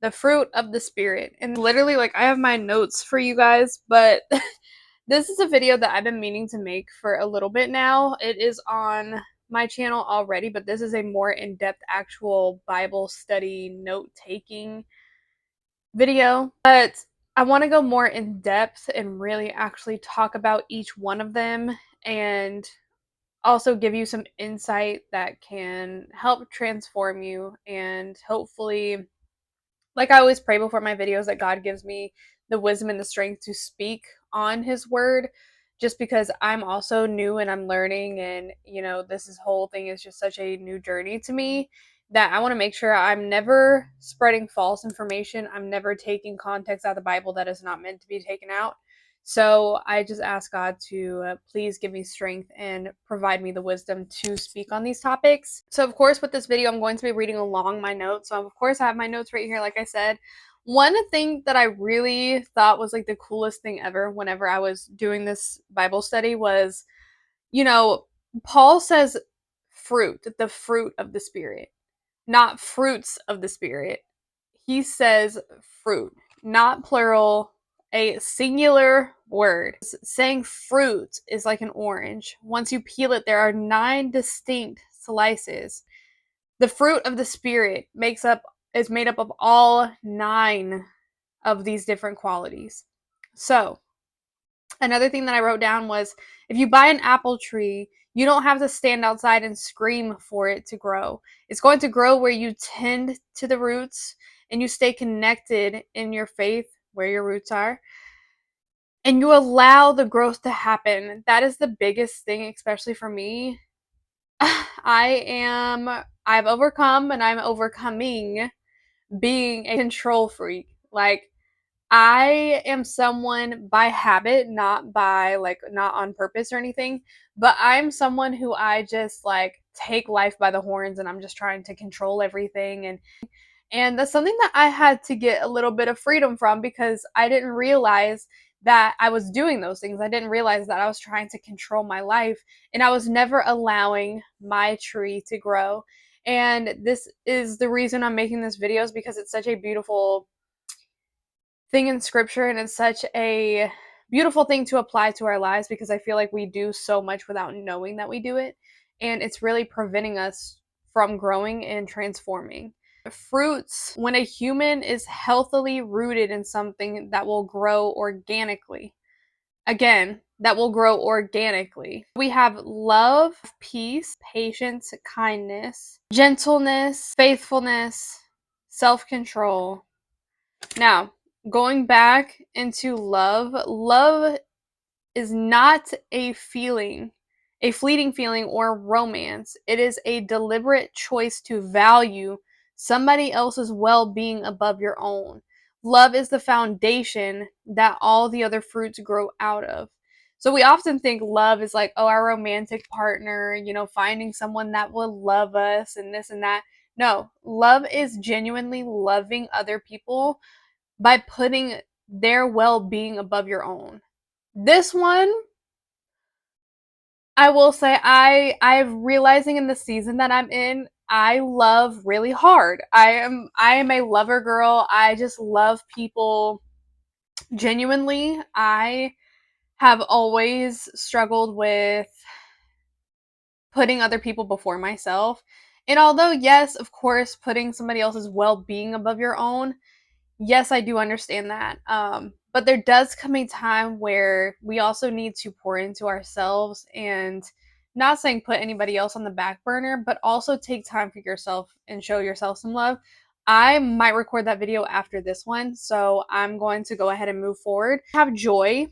the fruit of the spirit. And literally, like, I have my notes for you guys, but this is a video that I've been meaning to make for a little bit now. It is on my channel already, but this is a more in-depth actual Bible study note-taking video. But I want to go more in depth and really actually talk about each one of them and also give you some insight that can help transform you, and hopefully, like I always pray before my videos, that God gives me the wisdom and the strength to speak on his word, just because I'm also new and I'm learning, and this whole thing is just such a new journey to me, that I want to make sure I'm never spreading false information. I'm never taking context out of the Bible that is not meant to be taken out. So I just ask God to please give me strength and provide me the wisdom to speak on these topics. So of course, with this video, I'm going to be reading along my notes. So of course, I have my notes right here, like I said. One thing that I really thought was like the coolest thing ever whenever I was doing this Bible study was, Paul says fruit, the fruit of the Spirit, not fruits of the Spirit. He says fruit, not plural, a singular word. Saying fruit is like an orange. Once you peel it, there are 9 distinct slices. The fruit of the Spirit is made up of all 9 of these different qualities. So, another thing that I wrote down was, if you buy an apple tree, you don't have to stand outside and scream for it to grow. It's going to grow where you tend to the roots and you stay connected in your faith where your roots are, and you allow the growth to happen. That is the biggest thing, especially for me. I've overcome and I'm overcoming being a control freak. Like, I am someone by habit, not on purpose or anything, but I'm someone who I just like take life by the horns, and I'm just trying to control everything, and that's something that I had to get a little bit of freedom from, because I didn't realize that I was doing those things. I didn't realize that I was trying to control my life, and I was never allowing my tree to grow. And this is the reason I'm making this video, is because it's such a beautiful thing in scripture, and it's such a beautiful thing to apply to our lives, because I feel like we do so much without knowing that we do it, and it's really preventing us from growing and transforming. Fruits, when a human is healthily rooted in something that will grow organically, again, that will grow organically. We have love, peace, patience, kindness, gentleness, faithfulness, self-control. Now, going back into love, love is not a feeling, a fleeting feeling or romance. It is a deliberate choice to value somebody else's well-being above your own. Love is the foundation that all the other fruits grow out of. So we often think love is like, oh, our romantic partner, finding someone that will love us and this and that. No, love is genuinely loving other people by putting their well-being above your own. This one, I will say, I'm realizing in the season that I'm in, I love really hard. I am a lover girl. I just love people genuinely. I have always struggled with putting other people before myself. And although, yes, of course, putting somebody else's well-being above your own, yes, I do understand that. But there does come a time where we also need to pour into ourselves, and not saying put anybody else on the back burner, but also take time for yourself and show yourself some love. I might record that video after this one, so I'm going to go ahead and move forward. Have joy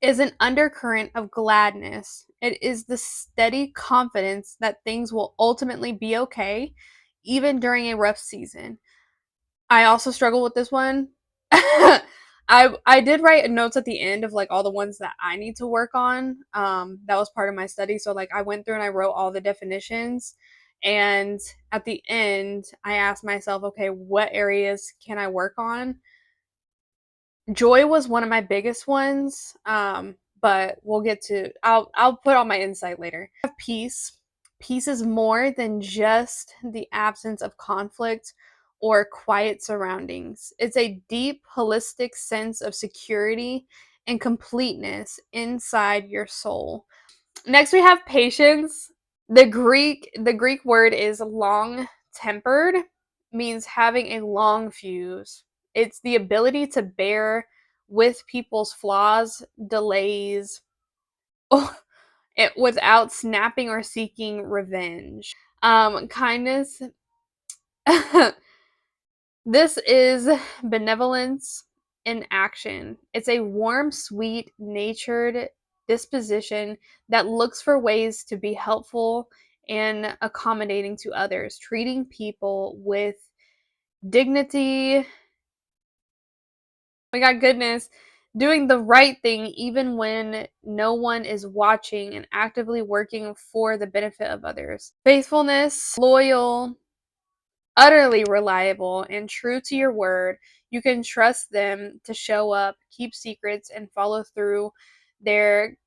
is an undercurrent of gladness. It is the steady confidence that things will ultimately be okay, even during a rough season. I also struggle with this one. I did write notes at the end of like all the ones that I need to work on. That was part of my study. So like I went through and I wrote all the definitions, and at the end I asked myself, okay, what areas can I work on? Joy was one of my biggest ones. But we'll get to I'll put all my insight later. Peace. Peace is more than just the absence of conflict or quiet surroundings. It's a deep, holistic sense of security and completeness inside your soul. Next, we have patience. The Greek word is long-tempered, means having a long fuse. It's the ability to bear with people's flaws, delays, without snapping or seeking revenge. Kindness. This is benevolence in action. It's a warm, sweet natured disposition that looks for ways to be helpful and accommodating to others, treating people with dignity. We got goodness, doing the right thing even when no one is watching and actively working for the benefit of others. Faithfulness, loyal, utterly reliable and true to your word. You can trust them to show up, keep secrets, and follow through their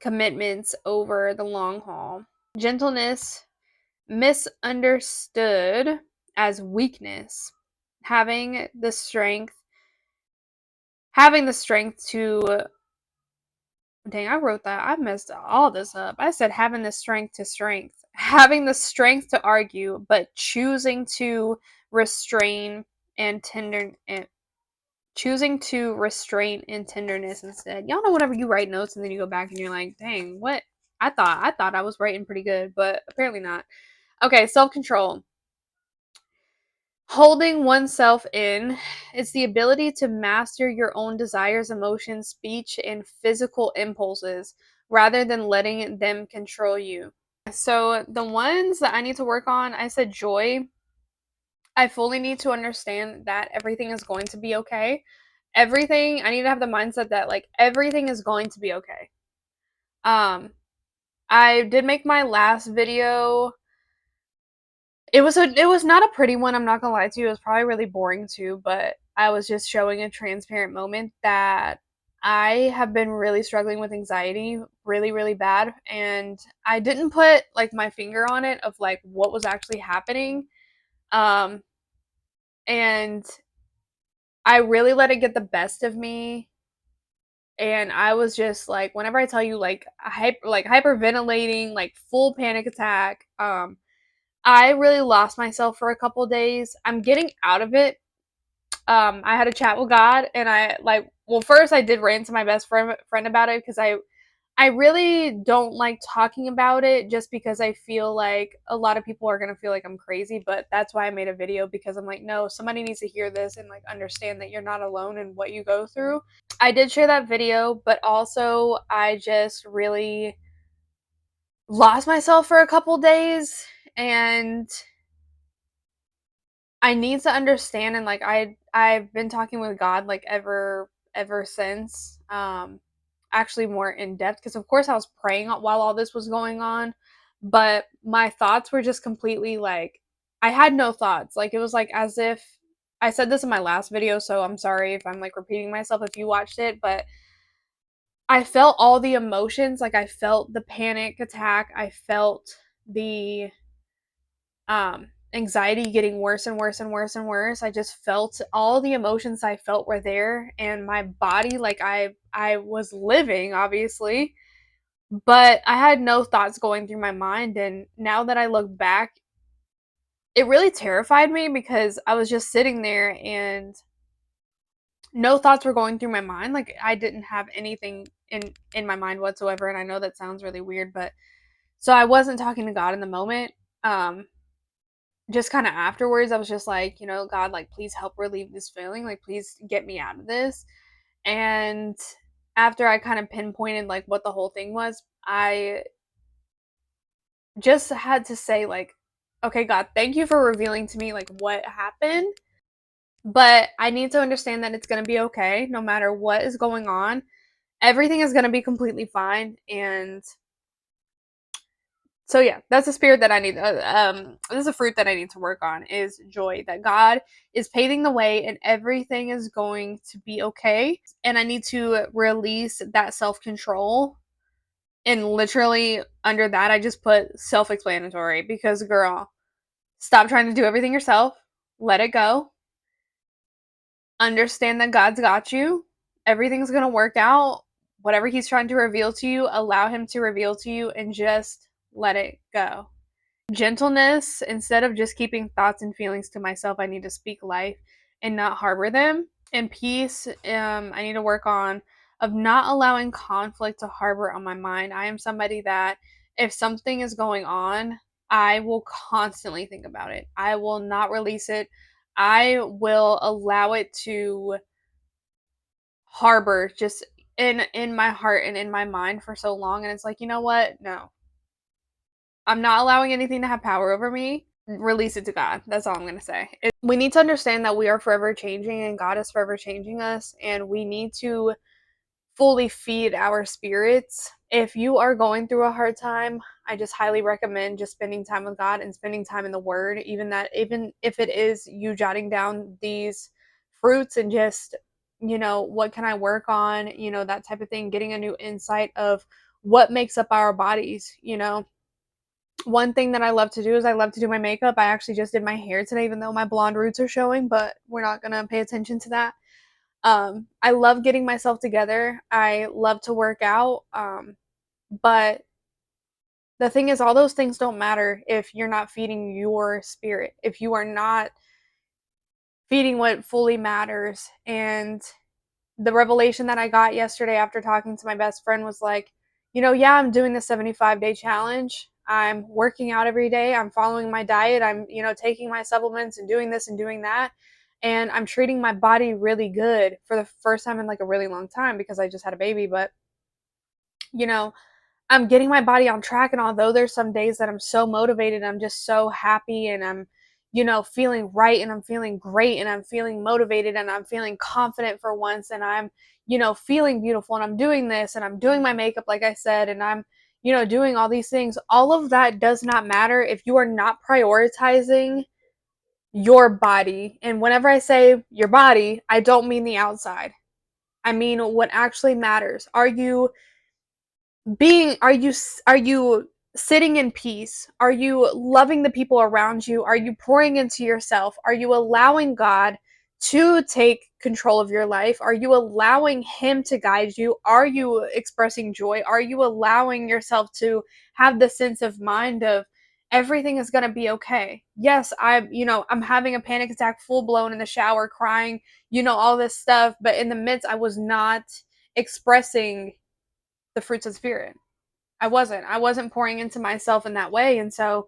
commitments over the long haul. Gentleness, misunderstood as weakness. Having the strength, having the strength to dang, I wrote that. I messed all this up. I said having the strength to strength. Having the strength to argue, but choosing to restrain and tender and choosing to restrain and tenderness instead. Y'all know whenever you write notes and then you go back and you're like, dang, what I thought I was writing pretty good, but apparently not. Okay, self-control. Holding oneself in is the ability to master your own desires, emotions, speech, and physical impulses rather than letting them control you. So, the ones that I need to work on, I said joy. I fully need to understand that everything is going to be okay. Everything, I need to have the mindset that like everything is going to be okay. Um, I did make my last video. It was not a pretty one, I'm not gonna lie to you. It was probably really boring too, but I was just showing a transparent moment that I have been really struggling with anxiety really, really bad. And I didn't put like my finger on it of like what was actually happening. Um, and I really let it get the best of me. And I was just like, whenever I tell you like hyperventilating, like full panic attack, I really lost myself for a couple days. I'm getting out of it. I had a chat with God, and I like. Well, first I did rant to my best friend about it because I really don't like talking about it just because I feel like a lot of people are gonna feel like I'm crazy. But that's why I made a video because I'm like, no, somebody needs to hear this and like understand that you're not alone in what you go through. I did share that video, but also I just really lost myself for a couple days and I need to understand and like I've been talking with God like ever since actually more in depth because of course I was praying while all this was going on, but my thoughts were just completely like I had no thoughts. Like it was like as if I said this in my last video, so I'm sorry if I'm like repeating myself if you watched it, but I felt all the emotions. Like I felt the panic attack, I felt the anxiety getting worse and worse and worse and worse. I just felt all the emotions I felt were there and my body like I was living obviously, but I had no thoughts going through my mind. And now that I look back, it really terrified me because I was just sitting there and no thoughts were going through my mind. Like I didn't have anything in my mind whatsoever. And I know that sounds really weird, but so I wasn't talking to God in the moment. Um just kind of afterwards I was just like, you know, God, like please help relieve this feeling, like please get me out of this. And after I kind of pinpointed like what the whole thing was, I just had to say like, okay, God, thank you for revealing to me like what happened, but I need to understand that it's going to be okay no matter what is going on. Everything is going to be completely fine. And so yeah, that's a spirit that I need. This is a fruit that I need to work on is joy. That God is paving the way, and everything is going to be okay. And I need to release that self control. And literally under that, I just put self explanatory because girl, Stop trying to do everything yourself. Let it go. Understand that God's got you. Everything's going to work out. Whatever he's trying to reveal to you, allow him to reveal to you and just let it go. Gentleness, instead of just keeping thoughts and feelings to myself, I need to speak life and not harbor them. And peace, I need to work on of not allowing conflict to harbor on my mind. I am somebody that if something is going on, I will constantly think about it. I will not release it. I will allow it to harbor just in my heart and in my mind for so long, and it's like, you know what? No. I'm not allowing anything to have power over me. Release it to God. That's all I'm going to say. We need to understand that we are forever changing and God is forever changing us, and we need to fully feed our spirits. If you are going through a hard time, I just highly recommend just spending time with God and spending time in the Word, even if it is you jotting down these fruits and just, what can I work on, that type of thing, getting a new insight of what makes up our bodies. One thing that I love to do is I love to do my makeup. I actually just did my hair today, even though my blonde roots are showing, but we're not gonna pay attention to that. I love getting myself together. I love to work out. But the thing is, all those things don't matter if you're not feeding your spirit, if you are not feeding what fully matters. And the revelation that I got yesterday after talking to my best friend was like, yeah, I'm doing the 75-day challenge. I'm working out every day. I'm following my diet. I'm, taking my supplements and doing this and doing that. And I'm treating my body really good for the first time in like a really long time because I just had a baby. But, you know, I'm getting my body on track, and although there's some days that I'm so motivated, I'm just so happy, and I'm, feeling right, and I'm feeling great, and I'm feeling motivated, and I'm feeling confident for once, and I'm, feeling beautiful, and I'm doing this, and I'm doing my makeup, like I said, and I'm, doing all these things. All of that does not matter if you are not prioritizing your body. And whenever I say your body, I don't mean the outside. I mean what actually matters. Are you sitting in peace? Are you loving the people around you? Are you pouring into yourself? Are you allowing God to take control of your life? Are you allowing him to guide you? Are you expressing joy? Are you allowing yourself to have the sense of mind of everything is going to be okay? Yes, I'm having a panic attack full blown in the shower crying, all this stuff, but in the midst I was not expressing the fruits of the spirit. I wasn't pouring into myself in that way. And so,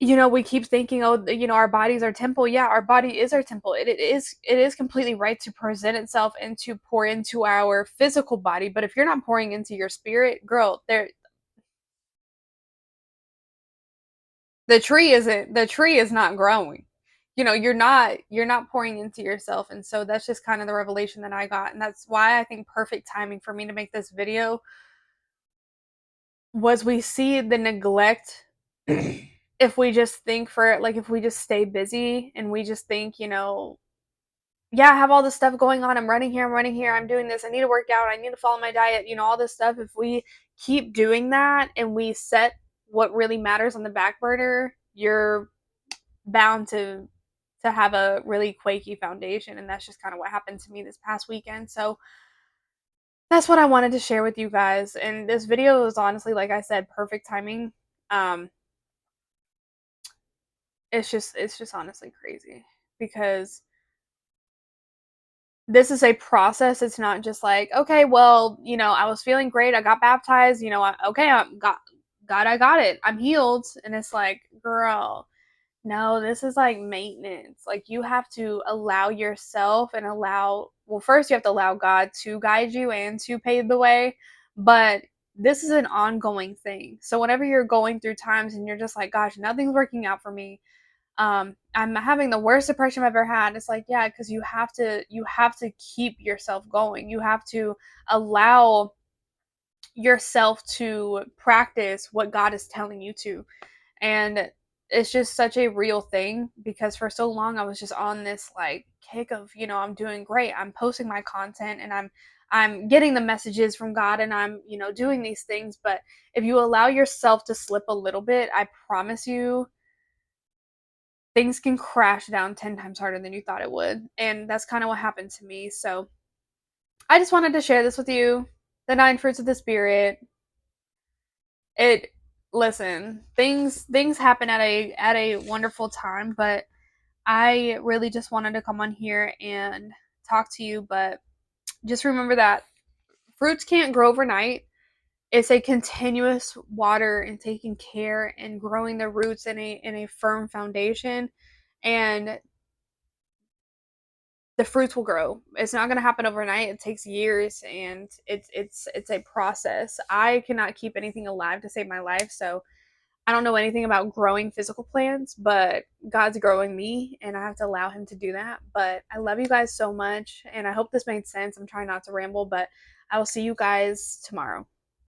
we keep thinking, oh, our bodies are temple. Yeah, our body is our temple. It is completely right to present itself and to pour into our physical body. But if you're not pouring into your spirit, girl, the tree is not growing. You're not pouring into yourself. And so that's just kind of the revelation that I got. And that's why I think perfect timing for me to make this video was we see the neglect if we just think for like if we just stay busy and we just think, yeah, I have all this stuff going on. I'm running here, I'm doing this. I need to work out. I need to follow my diet, all this stuff. If we keep doing that and we set what really matters on the back burner, you're bound to have a really quaky foundation. And that's just kind of what happened to me this past weekend. So that's what I wanted to share with you guys. And this video is honestly, like I said, perfect timing. Um, it's just honestly crazy because this is a process. It's not just like, okay, well, I was feeling great. I got baptized. Okay, God, I got it. I'm healed. And it's like, girl, no, this is like maintenance. Like you have to allow yourself and well, first you have to allow God to guide you and to pave the way. But this is an ongoing thing. So whenever you're going through times and you're just like, gosh, nothing's working out for me, I'm having the worst depression I've ever had. It's like, yeah, because you have to keep yourself going. You have to allow yourself to practice what God is telling you to. And it's just such a real thing because for so long I was just on this like kick of, I'm doing great. I'm posting my content and I'm getting the messages from God and I'm, doing these things. But if you allow yourself to slip a little bit, I promise you things can crash down 10 times harder than you thought it would. And that's kind of what happened to me. So I just wanted to share this with you. The nine fruits of the spirit. It listen, things happen at a wonderful time, but I really just wanted to come on here and talk to you, but just remember that fruits can't grow overnight. It's a continuous water and taking care and growing the roots in a firm foundation, and the fruits will grow. It's not going to happen overnight. It takes years, and it's a process. I cannot keep anything alive to save my life, so I don't know anything about growing physical plants, but God's growing me and I have to allow him to do that. But I love you guys so much and I hope this made sense. I'm trying not to ramble, but I will see you guys tomorrow.